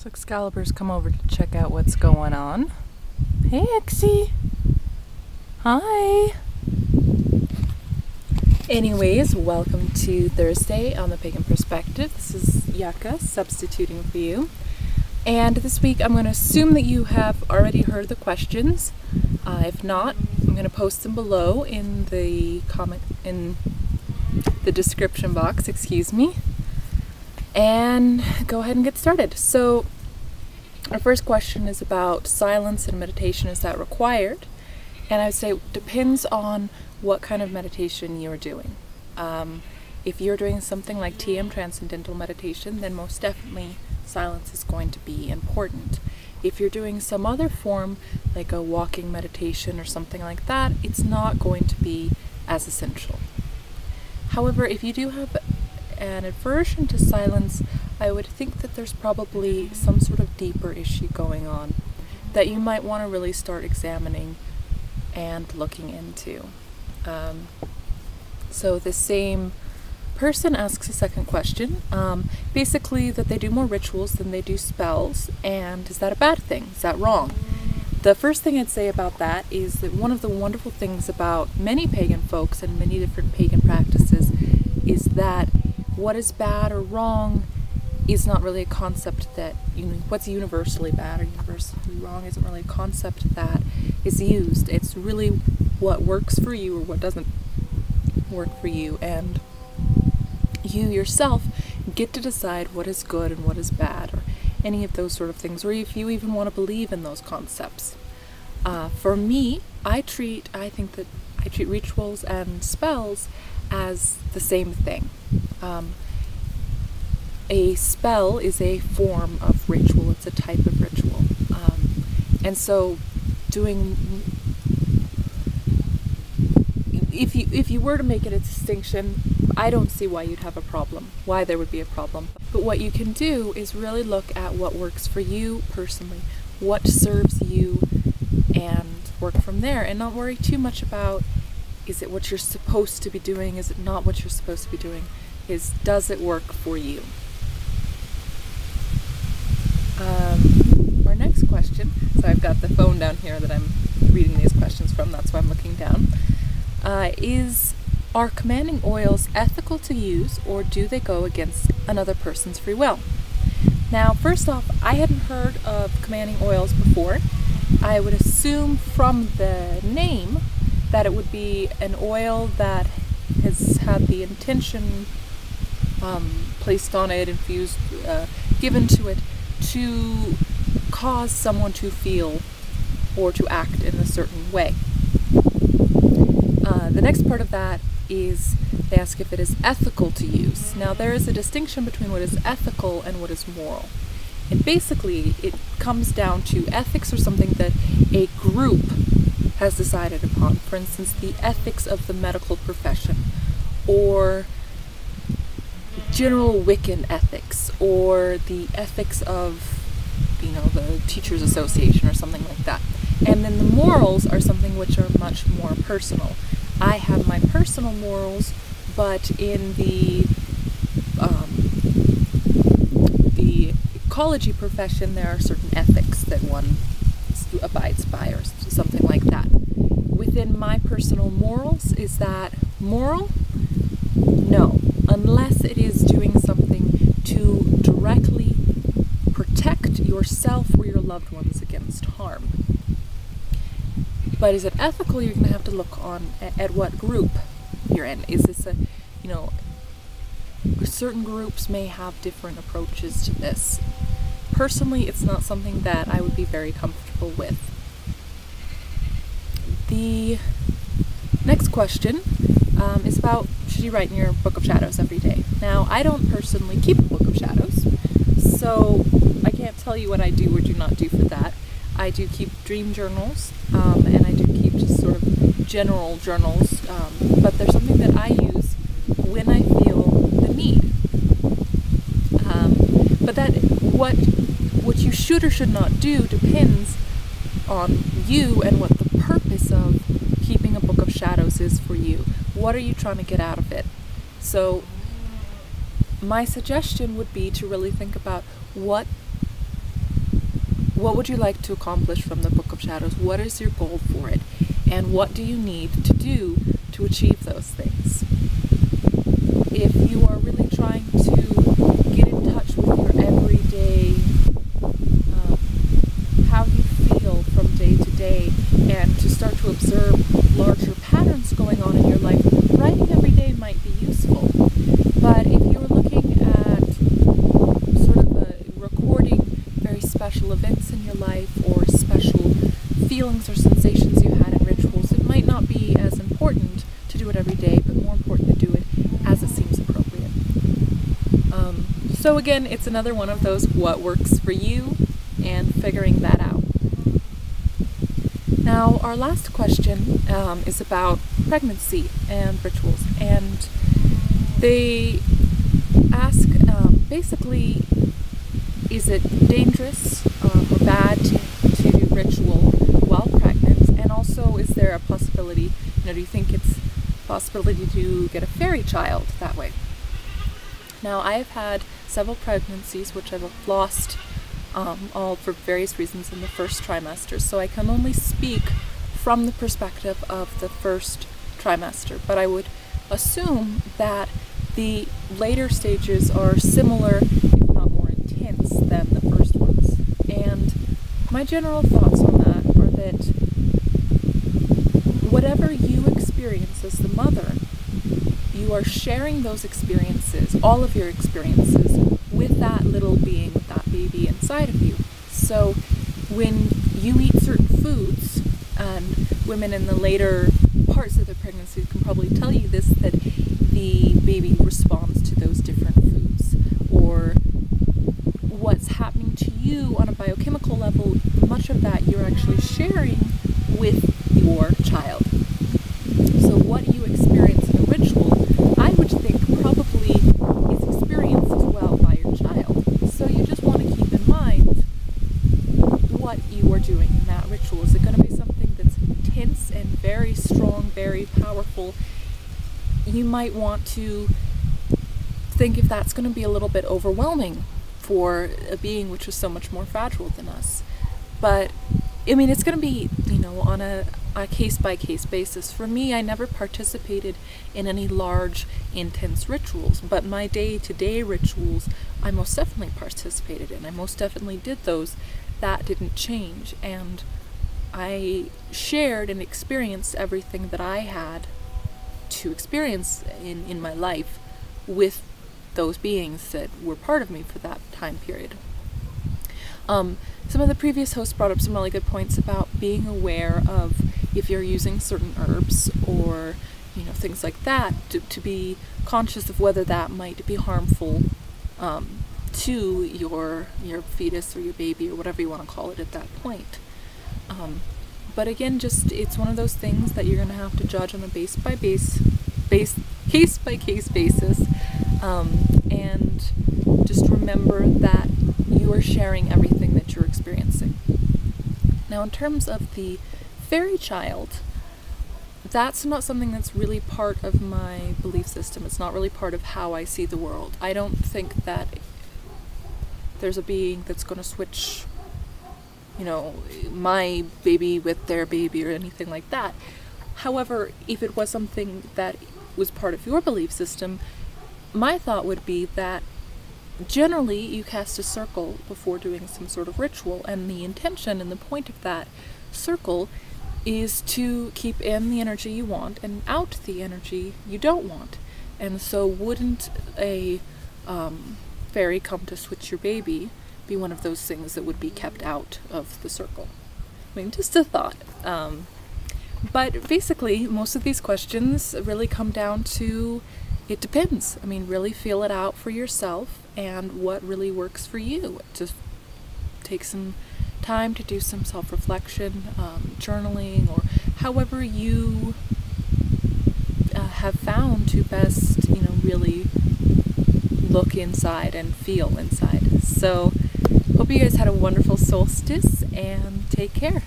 So Excalibur's come over to check out what's going on. Hey, Exie! Hi! Anyways, welcome to Thursday on the Pagan Perspective. This is Yucca substituting for you. And this week I'm going to assume that you have already heard the questions. If not, I'm going to post them below in the description box, excuse me. And go ahead and get started. So our first question is about silence and meditation. Is that required? And I would say it depends on what kind of meditation you're doing. If you're doing something like TM, transcendental meditation, then most definitely silence is going to be important. If you're doing some other form, like a walking meditation or something like that, it's not going to be as essential. However, if you do have an aversion to silence, I would think that there's probably some sort of deeper issue going on that you might want to really start examining and looking into. So the same person asks a second question, basically that they do more rituals than they do spells, and is that a bad thing? Is that wrong? The first thing I'd say about that is that one of the wonderful things about many pagan folks and many different pagan practices is that what is bad or wrong is not really a concept that, what's universally bad or universally wrong isn't really a concept that is used. It's really what works for you or what doesn't work for you, and you yourself get to decide what is good and what is bad, or any of those sort of things, or if you even want to believe in those concepts. For me, I think that I treat rituals and spells as the same thing. A spell is a form of ritual, it's a type of ritual. And so if you were to make it a distinction, I don't see why you'd have a problem, why there would be a problem. But what you can do is really look at what works for you personally, what serves you, and work from there, and not worry too much about, is it what you're supposed to be doing, is it not what you're supposed to be doing, does it work for you? Our next question, so I've got the phone down here that I'm reading these questions from, that's why I'm looking down, are commanding oils ethical to use, or do they go against another person's free will? Now, first off, I hadn't heard of commanding oils before. I would assume from the name that it would be an oil that has had the intention placed on it, infused, given to it, to cause someone to feel or to act in a certain way. The next part of that is they ask if it is ethical to use. Now, there is a distinction between what is ethical and what is moral. And basically, it comes down to ethics or something that a group has decided upon. For instance, the ethics of the medical profession, or general Wiccan ethics, or the ethics of, the Teachers Association or something like that. And then the morals are something which are much more personal. I have my personal morals, but in the ecology profession, there are certain ethics that one abides by, or something like that. Within my personal morals, is that moral? No, unless it is doing something to directly protect yourself or your loved ones against harm. But is it ethical? You're going to have to look at what group you're in. Is this certain groups may have different approaches to this. Personally, it's not something that I would be very comfortable with. The next question is about, should you write in your Book of Shadows every day? Now, I don't personally keep a Book of Shadows, so I can't tell you what I do or do not do for that. I do keep dream journals, and I do keep just sort of general journals, but there's something that I use when I feel the need. But what you should or should not do depends on you and what the purpose of keeping a Book of Shadows is for you. What are you trying to get out of it? So my suggestion would be to really think about what what would you like to accomplish from the Book of Shadows? What is your goal for it? And what do you need to do to achieve those things? If you are really trying to get in touch with your everyday, how you feel from day to day, and to start to observe larger patterns going on in your life, writing every day might be useful. But if you're looking at sort of recording very special events in your life, or special feelings or sensations you had in rituals, it might not be as important to do it every day, but more important to do it as it seems appropriate. So again, it's another one of those what works for you and figuring that out. Now, our last question is about pregnancy and rituals, and they ask basically, is it dangerous or bad to do ritual while pregnant? And also, is there a possibility, do you think it's a possibility to get a fairy child that way? Now, I have had several pregnancies which I've lost all for various reasons in the first trimester, so I can only speak from the perspective of the first trimester, but I would assume that the later stages are similar, if not more intense, than the first ones. And my general thoughts on that are that whatever you experience as the mother, you are sharing those experiences, all of your experiences, with that little being, with that baby inside of you. So when you eat certain foods, and women in the later parts of their pregnancy can probably tell you this, that the baby responds to those different foods, or what's happening to you on a biochemical level, much of that you're actually sharing with your child. So what you experience in a ritual, I would think probably is experienced as well by your child. So you just want to keep in mind what you are doing in that ritual. Is it going to be something that's intense and very strong, very powerful? You might want to think if that's going to be a little bit overwhelming for a being which is so much more fragile than us. But I mean, it's going to be, on a case-by-case basis. For me, I never participated in any large, intense rituals, but my day-to-day rituals, I most definitely participated in. I most definitely did those. That didn't change, and I shared and experienced everything that I had to experience in my life with those beings that were part of me for that time period. Some of the previous hosts brought up some really good points about being aware of if you're using certain herbs or things like that, to be conscious of whether that might be harmful to your fetus or your baby or whatever you want to call it at that point. But again, it's one of those things that you're going to have to judge on a case-by-case basis, and just remember that you are sharing everything that you're experiencing. Now, in terms of the fairy child, that's not something that's really part of my belief system. It's not really part of how I see the world. I don't think that there's a being that's going to switch, my baby with their baby or anything like that. However, if it was something that was part of your belief system, my thought would be that generally you cast a circle before doing some sort of ritual, and the intention and the point of that circle is to keep in the energy you want and out the energy you don't want. And so wouldn't a fairy come to switch your baby be one of those things that would be kept out of the circle? I mean, just a thought. But basically, most of these questions really come down to, it depends. I mean, really feel it out for yourself and what really works for you. Just take some time to do some self-reflection, journaling, or however you have found to best, really look inside and feel inside. So, hope you guys had a wonderful solstice, and take care.